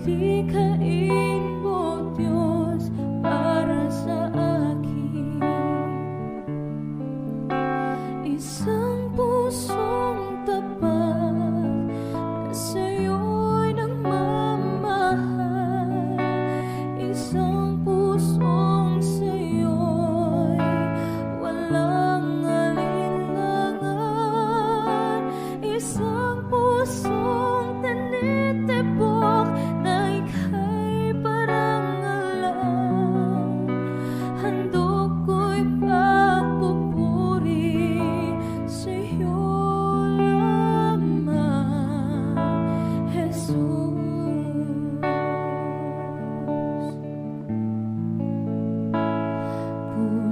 Likhain mo, Diyos, para sa akin.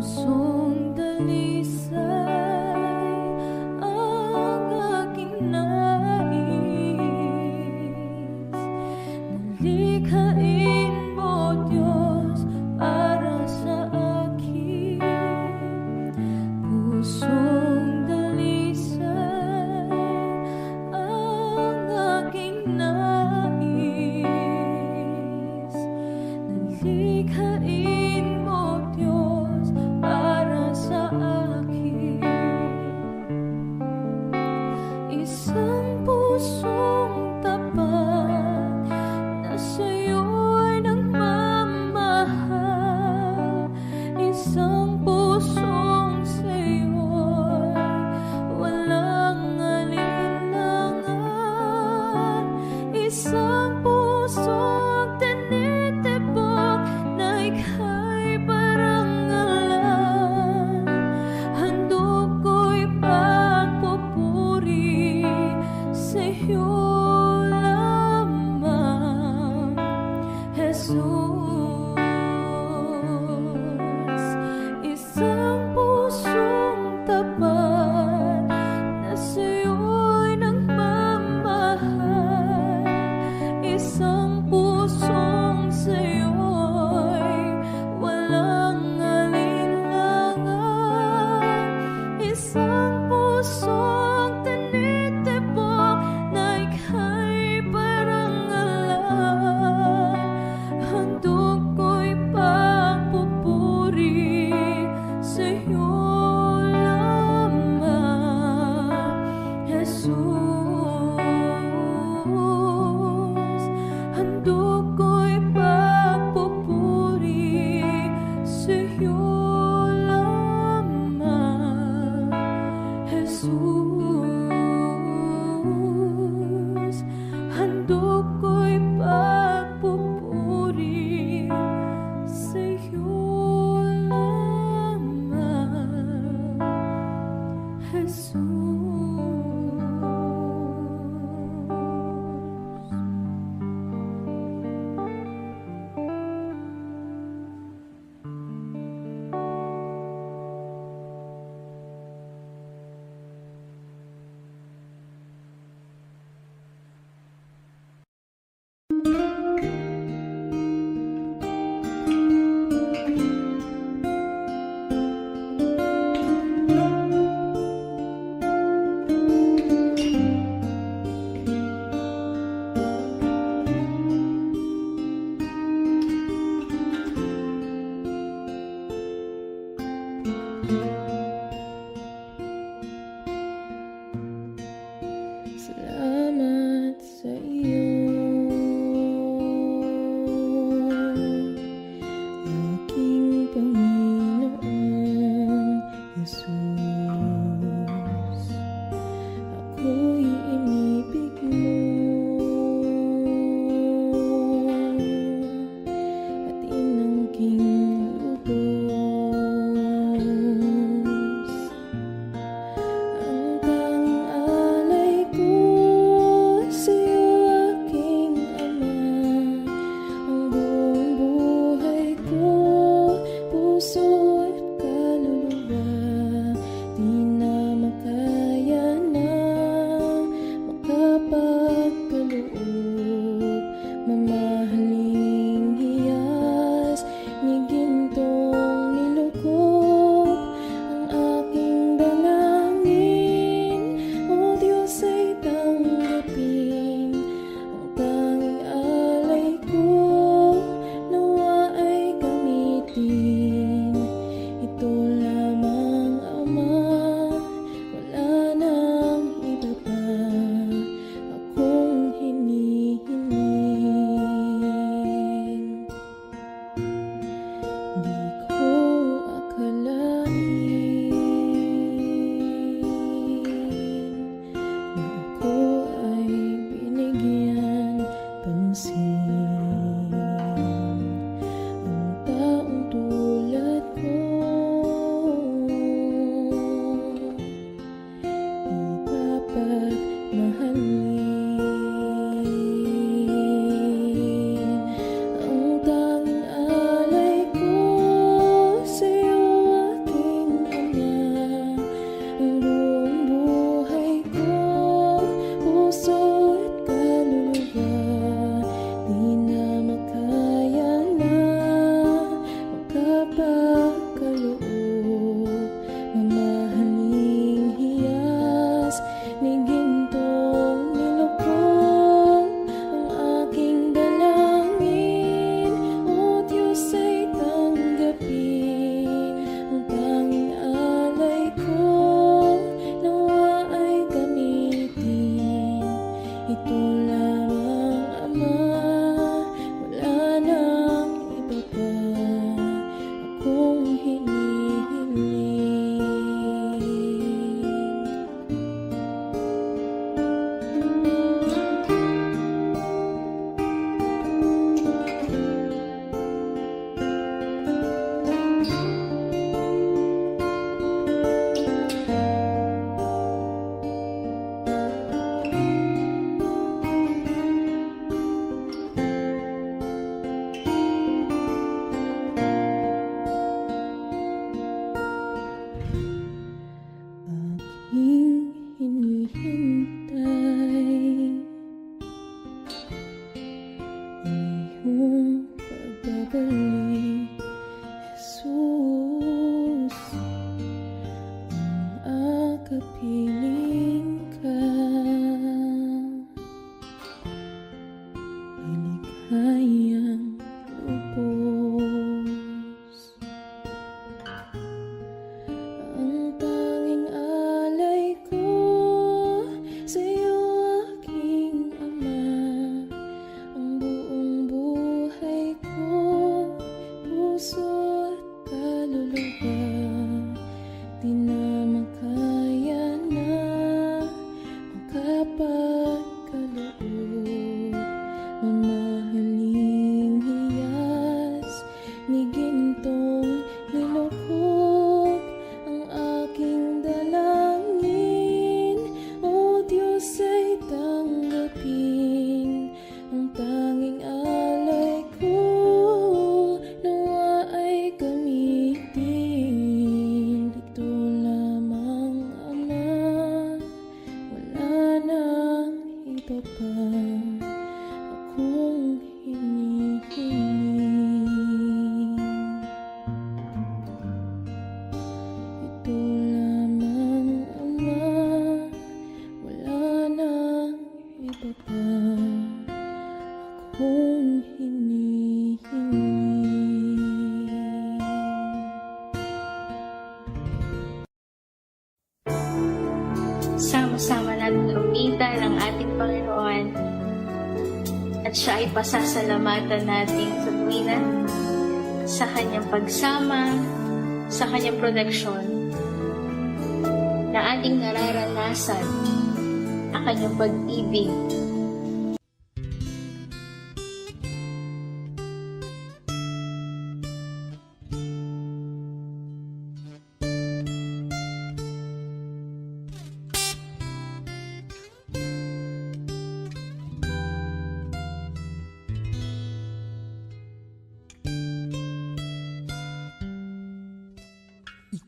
Pusong dalisay ang aking nais. Nalikhain mo, Diyos, para sa akin. Pusong dalisay ang aking nais. Nalikhain mo, Diyos, para sa akin. Isang pusong tapat na sa'yo'y nagmamahal. Isang pusong sa'yo'y walang alinlangan. Isang pusong tinitibok na ikaw at siya ay pasasalamatan natin sa tuwiran sa kanyang pagsama, sa kanyang proteksyon, na ating nararanasan ang kanyang pag-ibig.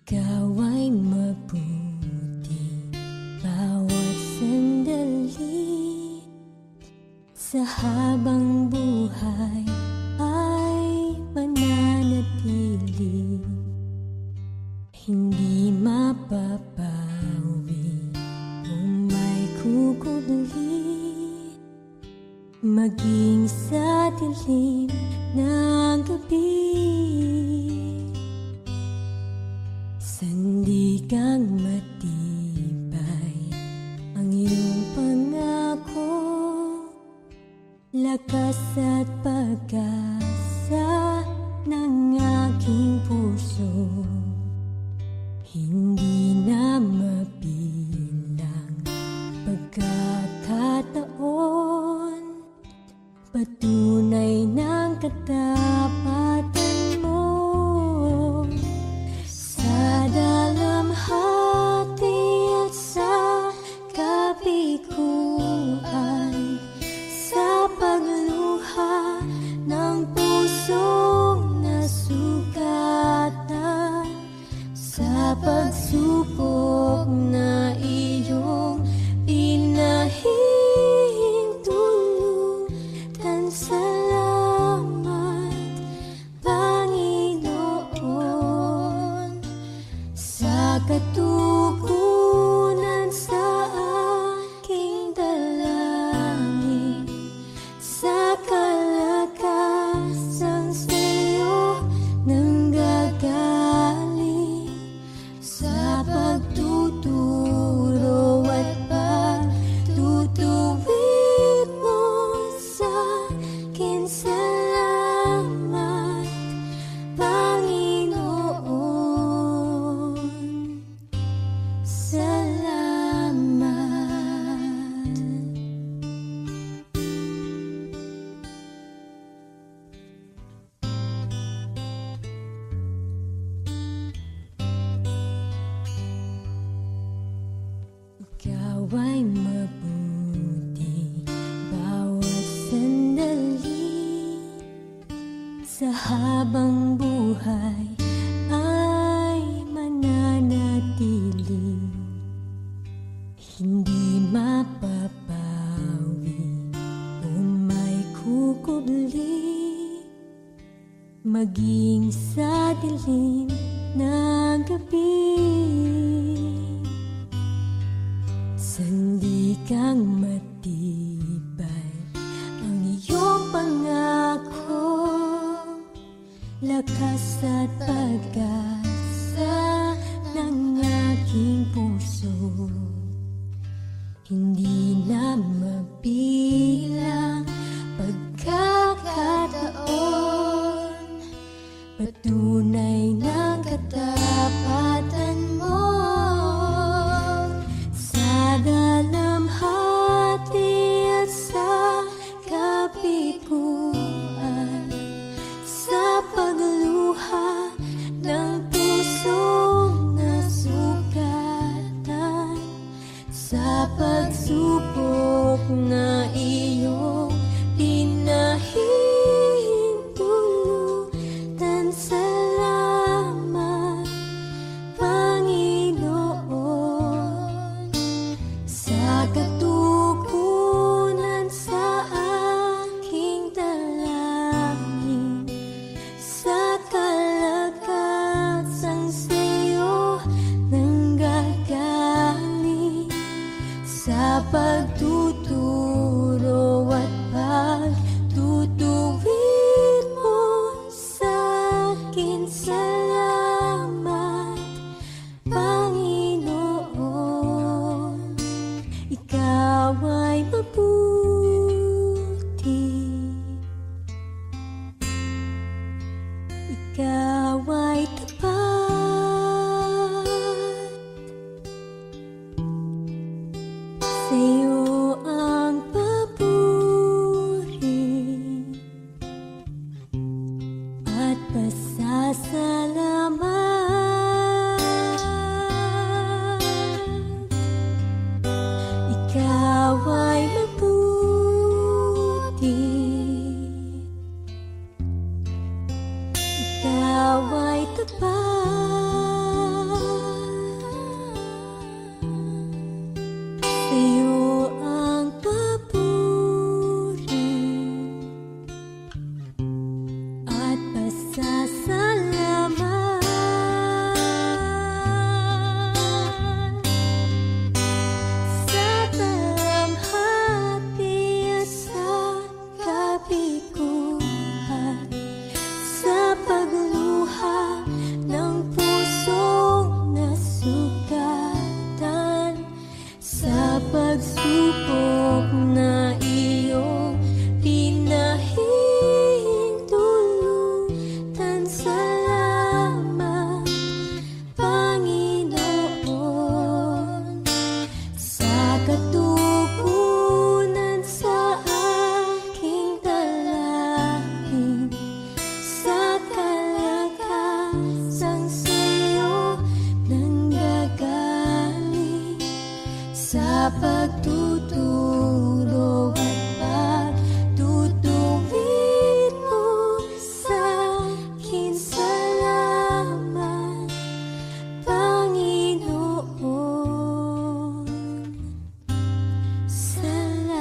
Ikaw ay mabuti bawat sandali, sa habang buhay ay mananatili, hindi mapapawi kung may kukubli, maging sa dilim ng gabi. Sandigang matibay ang iyong pangako, lakas at pag-asa ng aking puso, hindi na mabilang pagkakataon, patunay ng katapatan mo. Sa dalamhati at sa kabiguan, sa pagluha ng pusong nasugatan, sa pagsubok na iyong pinahintulutan. Salamat, Panginoon, sa katugunan sa aking dalangin, sa kalakasan sa'yo nanggagaling, sa pagtuturo at pagtutuwid mo sa akin. Salamat, Panginoon. Salamat. Ikaw ay mabuti bawat sandali, sa habang buhay ay mananatili, hindi mapapawi kung may kukubli, maging sa dilim ng gabi. Sandigang matibay ang iyong pangako, lakas at pag-asa ng aking puso, hindi na mabilang pagkakataon, patunay ng katapatan mo. Sa dalamhati at sa kabiguan, sa pagluha ng pusong nasugatan, sa pagsubok na iyong pinahintulutan. Salamat, Panginoon, sa katugunan sa aking dalangin, sa kalakasan sa'yo nanggagaling, sa pagtuturo at pagtutuwid mo sa akin. Salamat, Panginoon. Ikaw ay mabuti. ikaw ay tapat. Sa'yo ang papuri at pasasalamat. Ikaw ay mabuti, ikaw ay tapat. Sa'yo ang papuri at pasasalamat. Sa tamhati at sa kabiguan, sa pagluha ng pusong nasugatan, sa pagsubok na iyong pinahintulutan. Salamat, Panginoon, sa katugunan sa aking dalangin, sa kalagkasang sa'yo nanggagaling, sa pagtuturo at pagtutuwid mo sa'kin. Salamat, Panginoon. Salamat.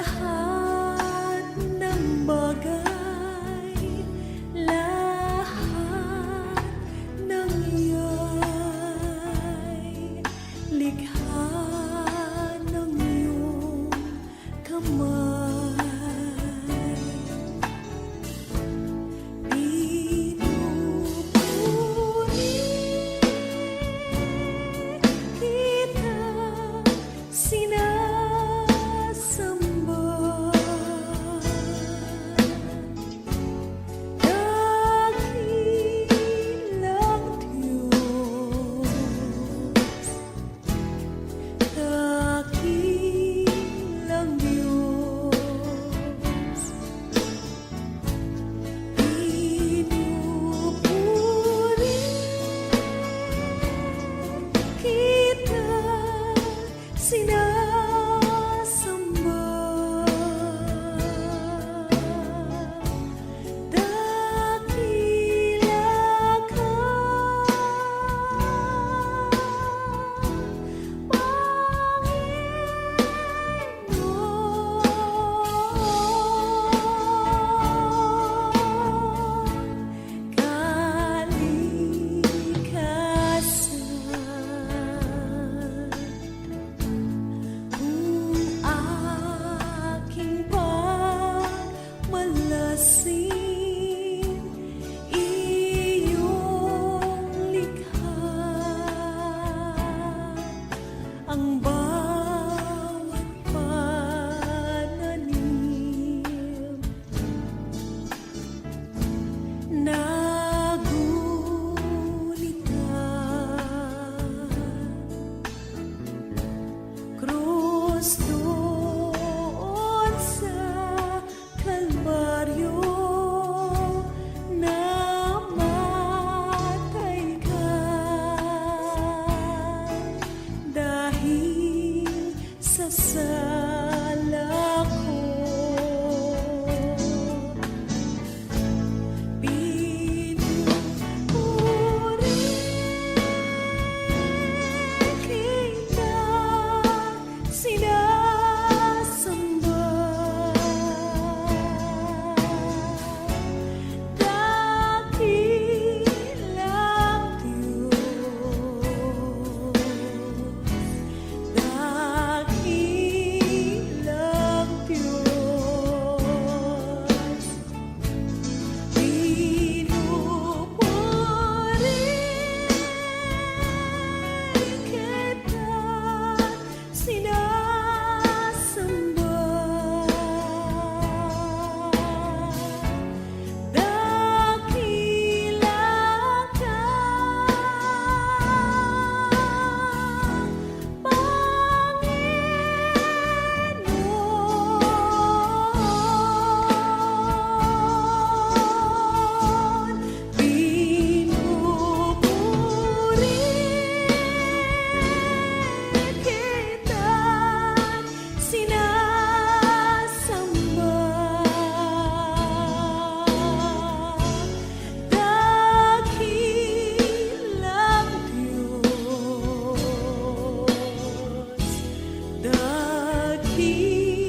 lahat ng bagay, lahat ng iyay likha ng iyong kamay. Ang bawat pananim nagulitan, krus doon sa Kalbaryo, namatay ka dahil sa sala ko. Pinupuri kita, sinasamba, dakilang Diyos, dakilang Diyos. Pinupuri kita, sinasamba, dakilang ka, Panginoon. Pinupuri kita, sinasamba, dakilang Diyos,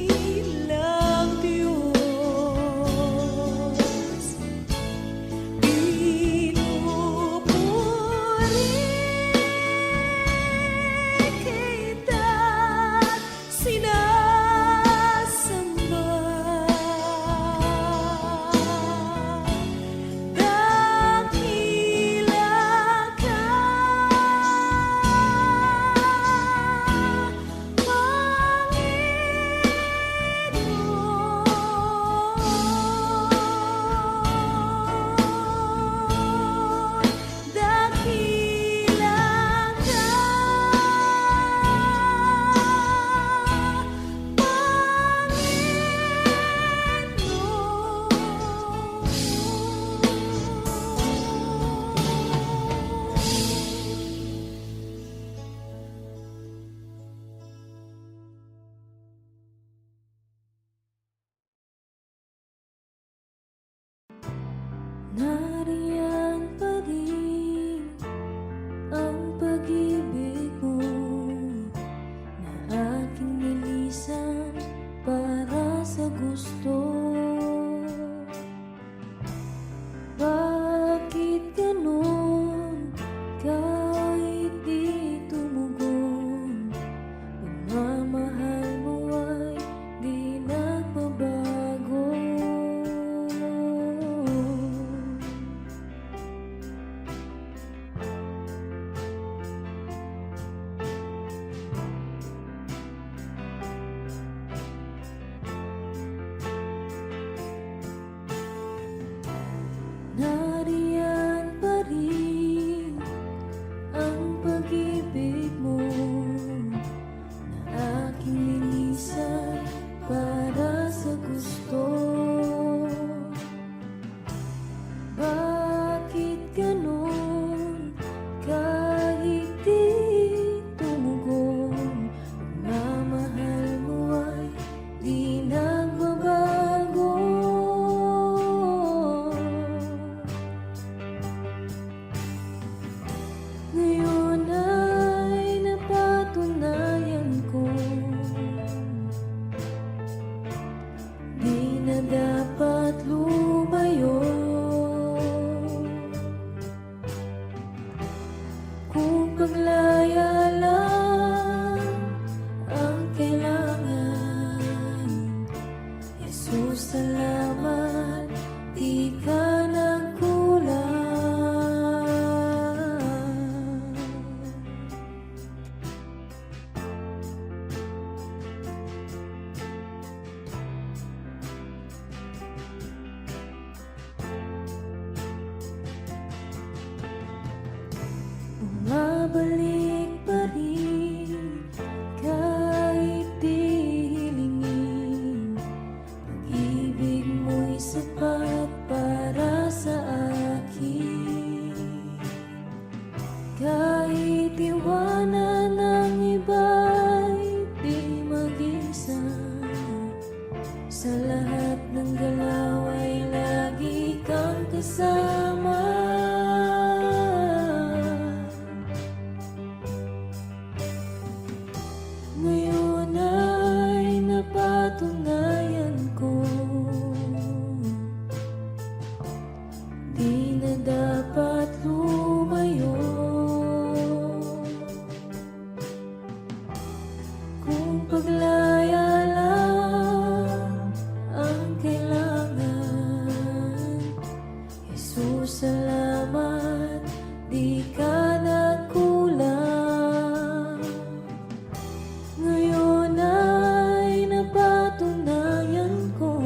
dakilang Diyos. Pinupuri kita, sinasamba, dakilang ka, Panginoon. Dakilang ka, nariyan pa rin ang pag-ibig mo na aking nilisan para sa gusto. Bakit ganun kahit di tumugon? Pagmamahal mo ay di nagbabago. Nariyan pa rin ang pag-ibig mo na aking linisan para sa gusto. Bakit ganun kahit di tumugon? Pagmamahal mo ay di nagbabago. Ngayon ay napatunayan ko, di na dapat lumayo. Kung paglaya lang ang kailangan, Jesus, salamat, di ka nagkulang. Bumabalik pa rin kahit di hilingin. Pag-ibig mo'y sapat para sa akin. Kahit iwanan ng iba'y di mag-isa, sa lahat ng galaw ay lagi kang kasama. Ngayon ay napatunayan ko, di na dapat lumayo. Kung paglaya lang ang kailangan, Jesus, salamat, di ka nagkulang. Ngayon ay napatunayan ko,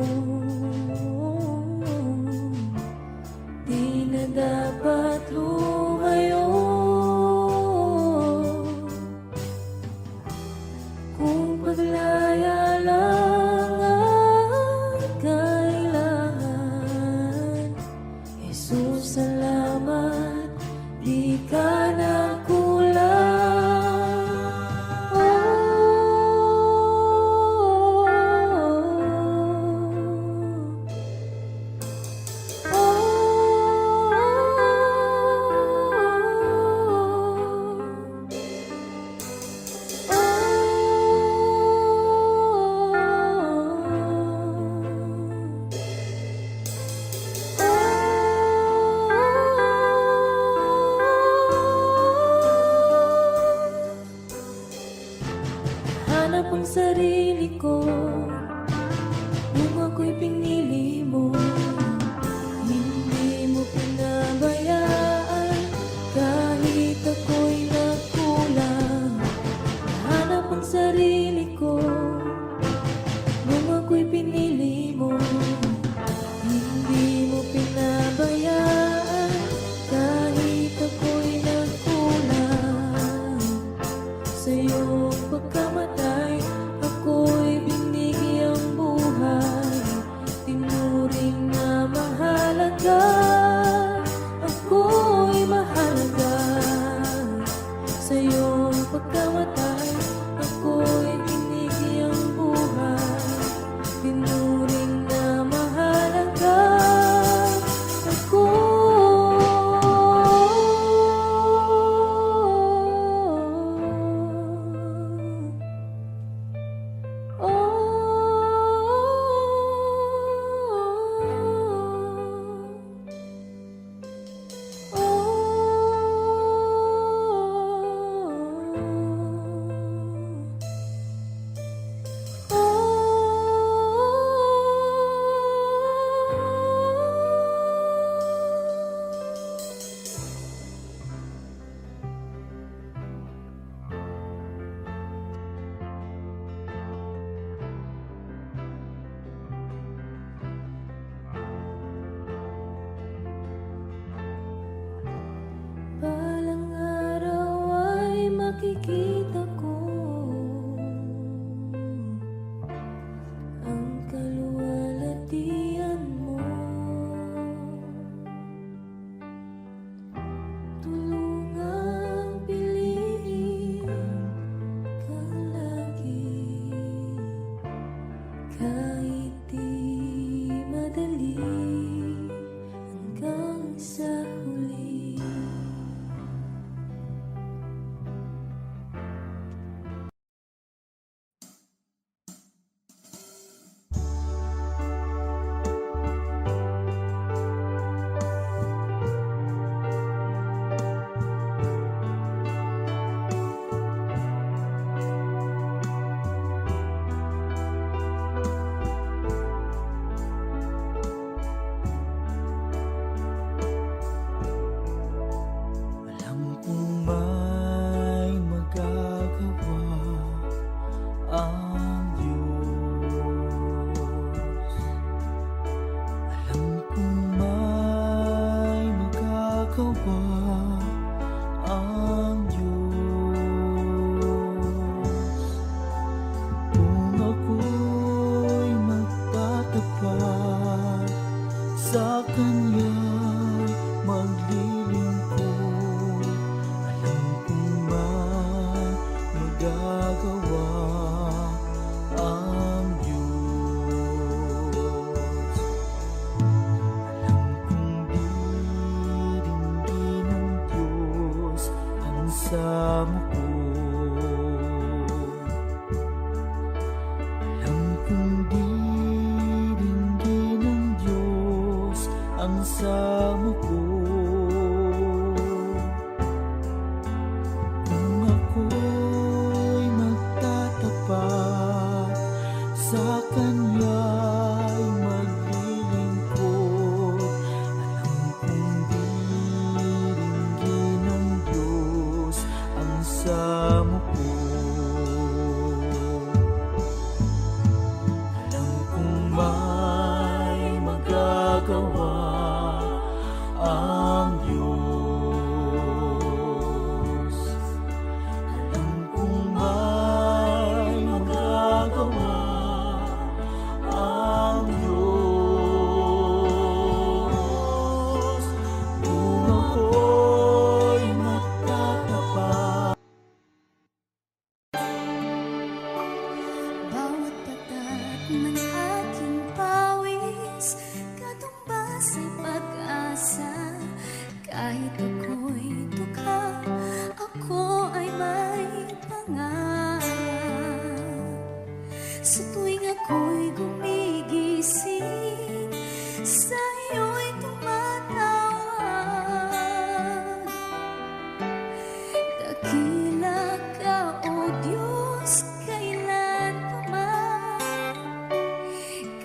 di na dapat lumayo. Kung paglaya lang ang kailangan, Jesus, salamat, di ka nagkulang. Hanap ang sarili ko nung ako'y pinili mo. Hindi mo pinabayaan kahit ako'y nagkulang. Hanap ang sarili ko nung ako'y pinili mo. Hindi mo pinabayaan kahit ako'y nagkulang. Sa iyong pagkamatay, ako'y binigyang buhay. Tinuring na mahalaga, ako'y mahalaga. Sa iyong pagkamatay, ako'y kahit di madali hanggang sa huli. Alam kong may magagawa ang Diyos. Alam kong may magagawa ang Diyos. Kung ako'y magtatapat sa Kanya'y maglilingkod, alam kong may magagawa ang Diyos. Alam kong diringgin ng Diyos ang samo ko. Alam kong diringgin ng Diyos ang samo ko. Kung ako'y magtatapat sa Kanya'y maglilingkod, alam kong diringgin ng Diyos ang samo ko. Alam kong may magagawa ang Diyos. Alam kong may magagawa ang Diyos. Kung ako'y magtatapat. Bawat tatak ng aking pawis, katumbas ay pag-asa. Kahit ako'y dukha, ako ay may pangarap. Sa tuwing ako'y gumigising, sa iyo'y tumatawag. Dakila ka, O Diyos, kailan pa man.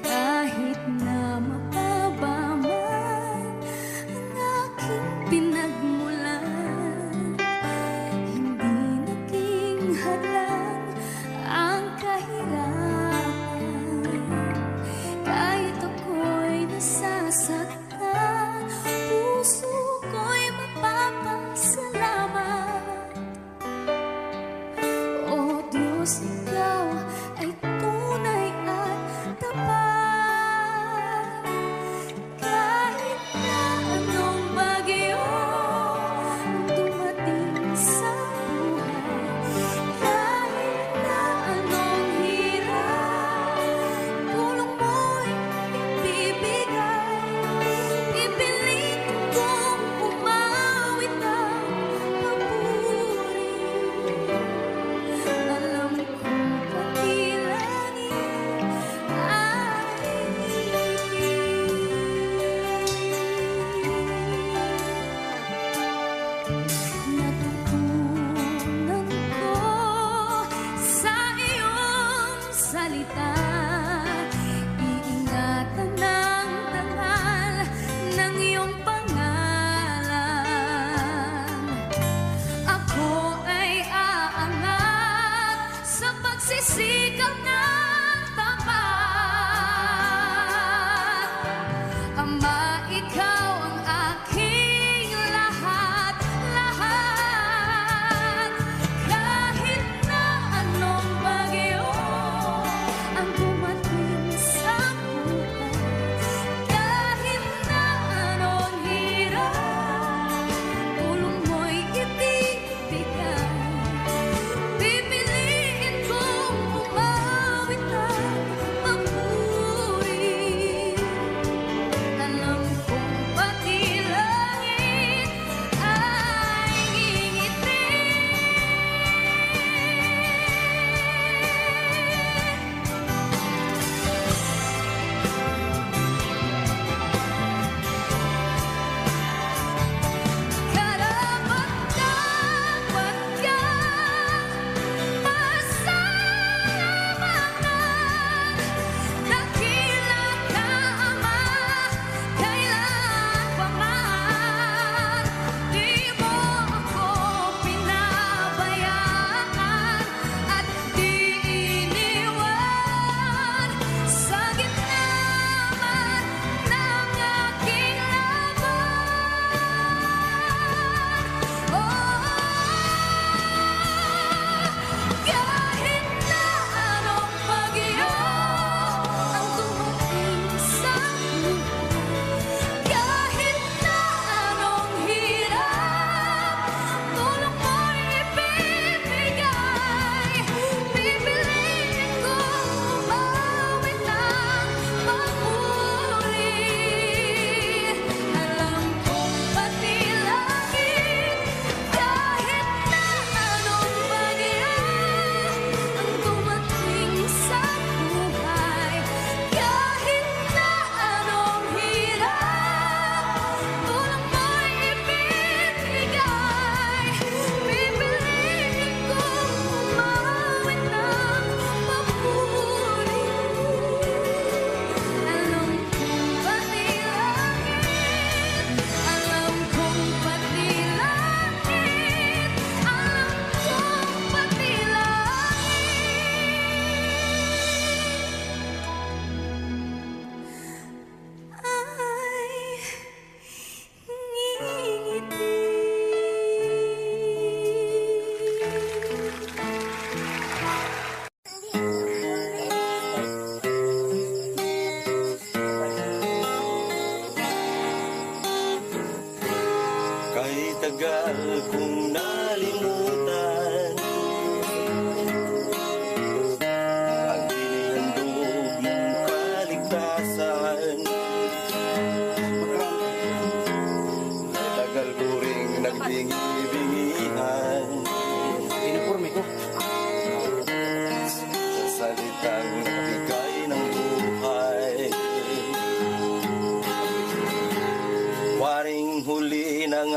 Kahit na mababa man ang aking pinagmulan, hindi naging hadlang ang kahirapan. Kahit ako'y nasasaktan, puso ko'y mapapasalamat. O Diyos, Ikaw ay tunay at tapat. Kahit na anong bagyo ang dumating sa buhay, kahit na anong hirap, tulong mo'y ibibigay. Ipilit kong umawit ang papuri. Alam kong kakilangin ay natutunan ko sa iyong salita. Iingatan ng dangal ng iyong pangalan. Ako ay aangat sa pagsisikap ng tapat. Ama, Ikaw ang aking lahat-lahat. Kahit na anong bagyo ang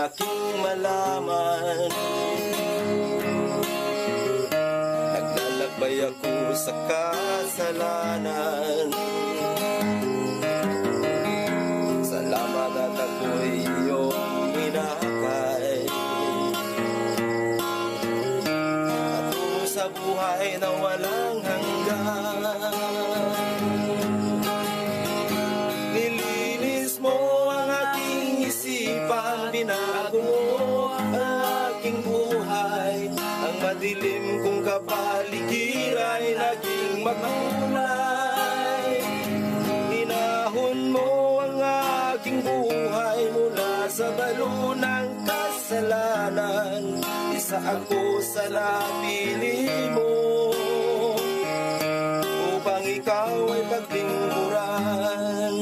aking malaman. Naglalakbay ako sa kasalanan. Salamat at ako'y iyong inakay. Patungo sa buhay na walang hanggan. Nilinis mo ang aking isipan, binago mo ang aking buhay. Ang madilim kong kapaligiran ay naging makulay. Hinahon mo ang aking buhay mula sa balo ng kasalanan. Isa ako sa napili mo upang ikaw ay paglingkuran.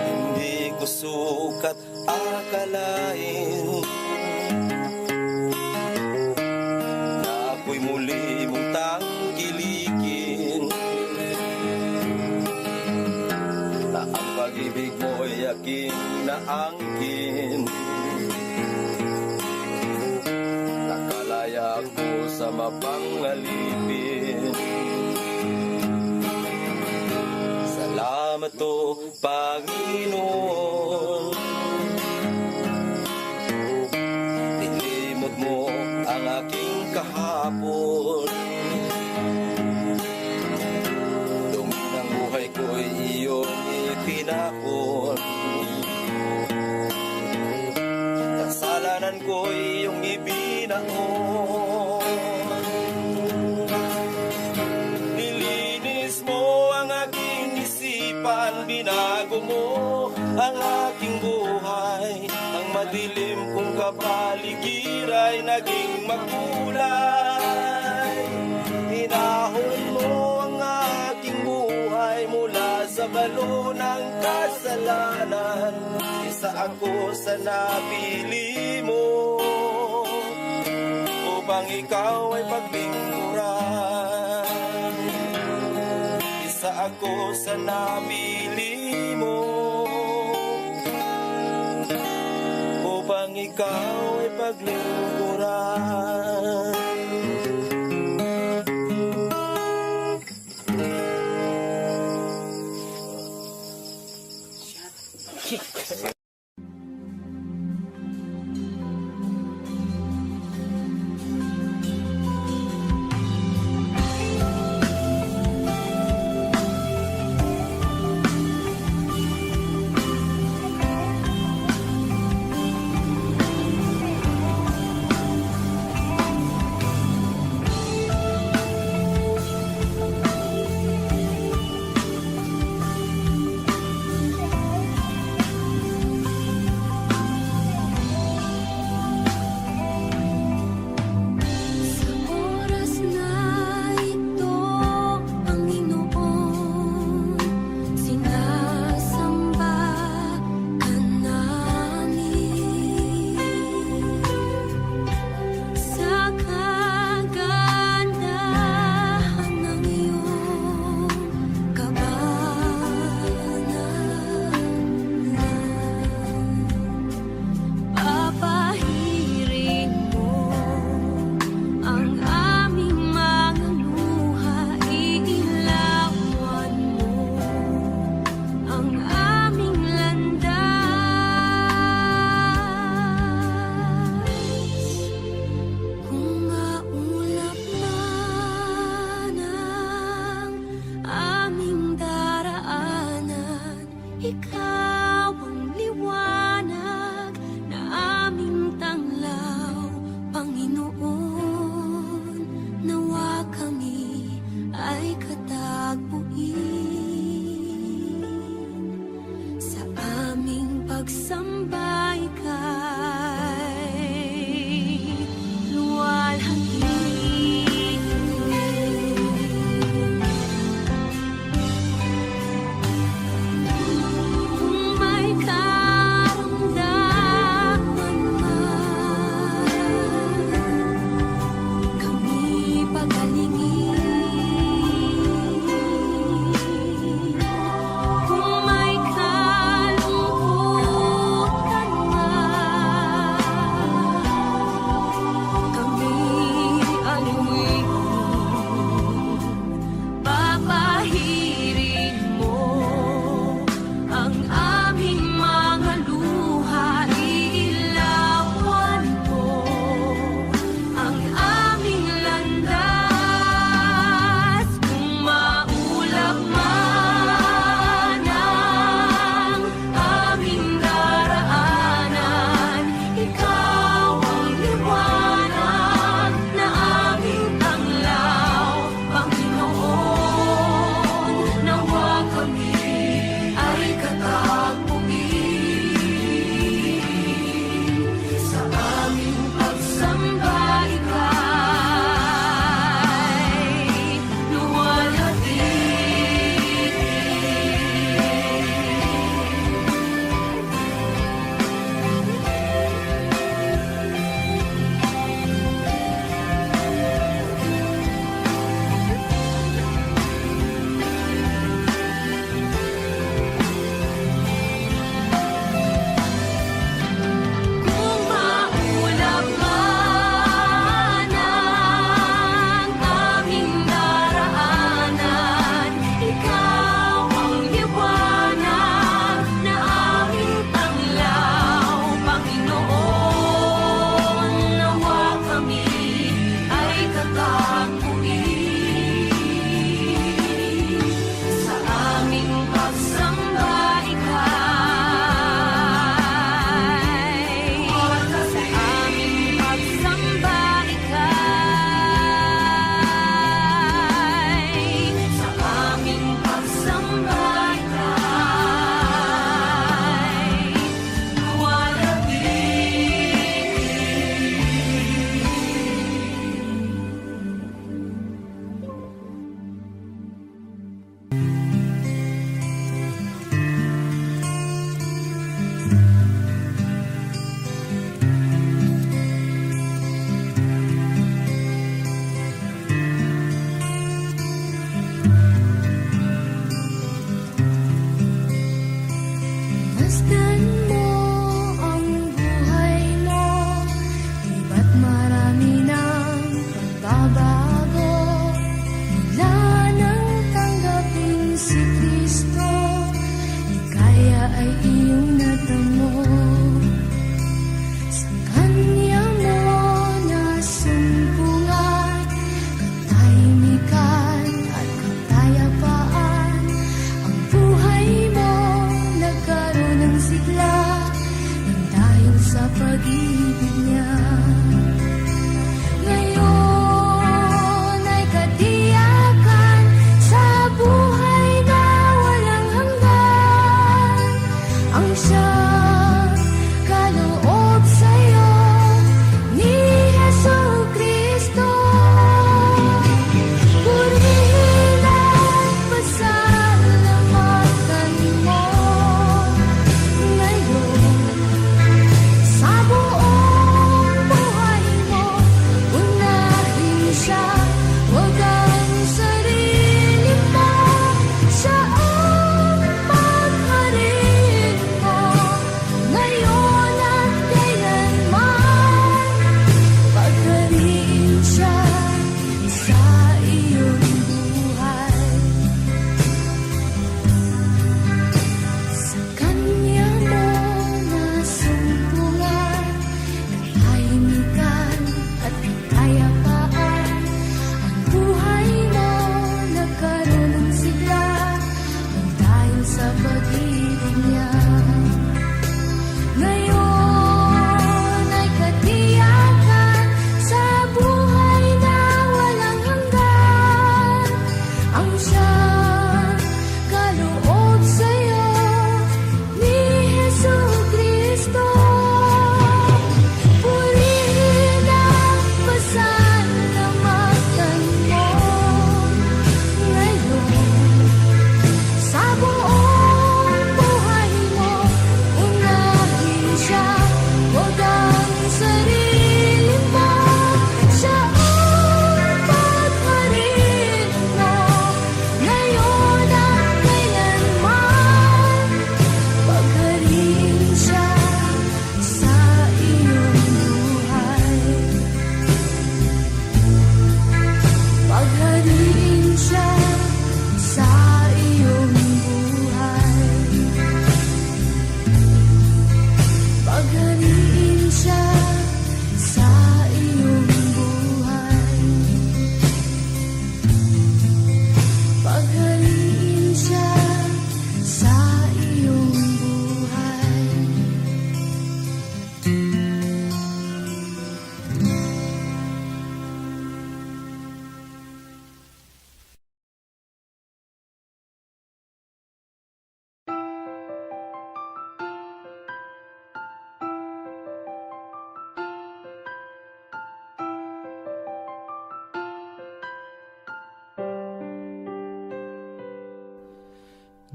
Hindi ko sukat akalain na ako'y muli mong tangkilikin, na ang pag-ibig mo'y aking naangkin. Nakalaya ako sa mapangalipin. Salamat o Panginoon, nilimot mo ang aking kahapon. Dumi ng buhay ko'y iyong itinapon. Kasalanan ko'y iyong ibinaon. Nilinis mo ang aking isipan, binago mo ang aking buhay. Ang madilim kong kapaligiran ay naging makulay. Hinahon mo ang aking buhay mula sa balo ng kasalanan. Isa ako sa napili mo upang ikaw ay paglingkuran. Isa ako sa napili mo upang ikaw ay paglingkuran.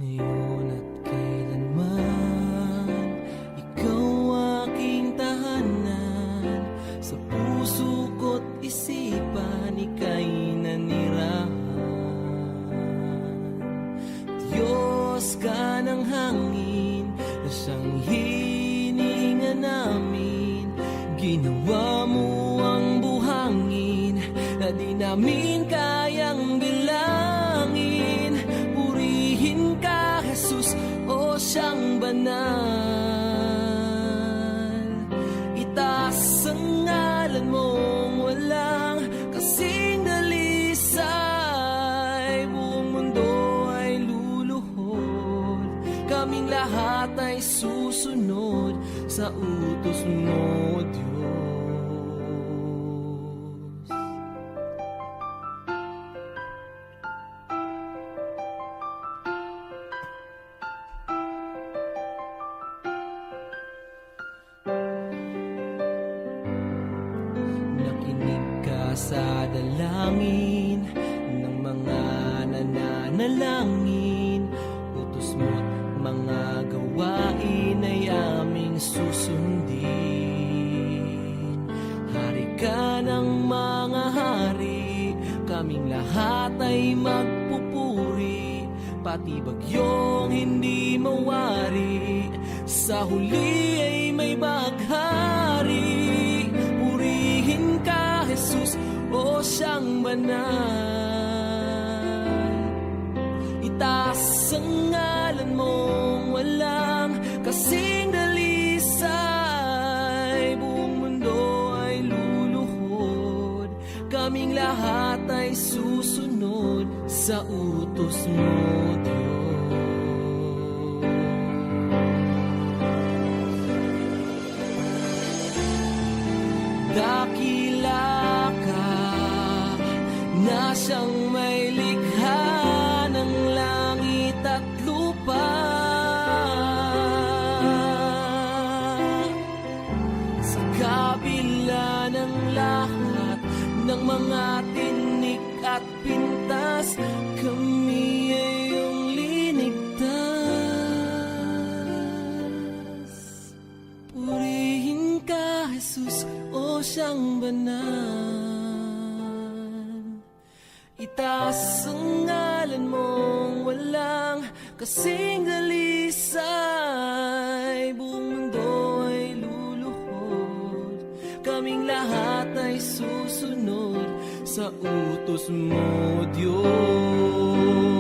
Ngayon at kailanman, ikaw aking tahanan. Sa puso ko't isipan, ika'y nanirahan. Diyos ka ng hangin, na siyang hininga namin. Ginawa mo ang buhangin, na di namin kayang bilangin. Purihin ka, Jesus, o siyang banal. Itaas ang ngalan mong walang kasing dalisay. Buong mundo ay luluhod, kaming lahat ay susunod sa utos mo, Diyos. Nakinig ka sa dalangin ng mga nananalangin. Utos mo't mga gawain ay aming susundin. Hari ka ng mga hari, kaming lahat ay magpupuri. Pati bagyong hindi mawari, sa huli ay may baghari. Purihin ka, Jesus, o siyang banal. Itaas ang ngalan mong walang kasing dalisay. Buong mundo ay luluhod, kaming lahat ay susunod sa utos mo, Diyos. Dakila ka na siyang may likha ng langit at lupa. Sa kabila ng lahat ng mga tinik at pintas, kami ay iyong linigtas. Purihin ka, Jesus, o siyang banal. Itaas ang ngalan mong walang kasing dalisay. Buong mundo ay luluhod, kaming lahat ay susunod sa utos mo, Diyos.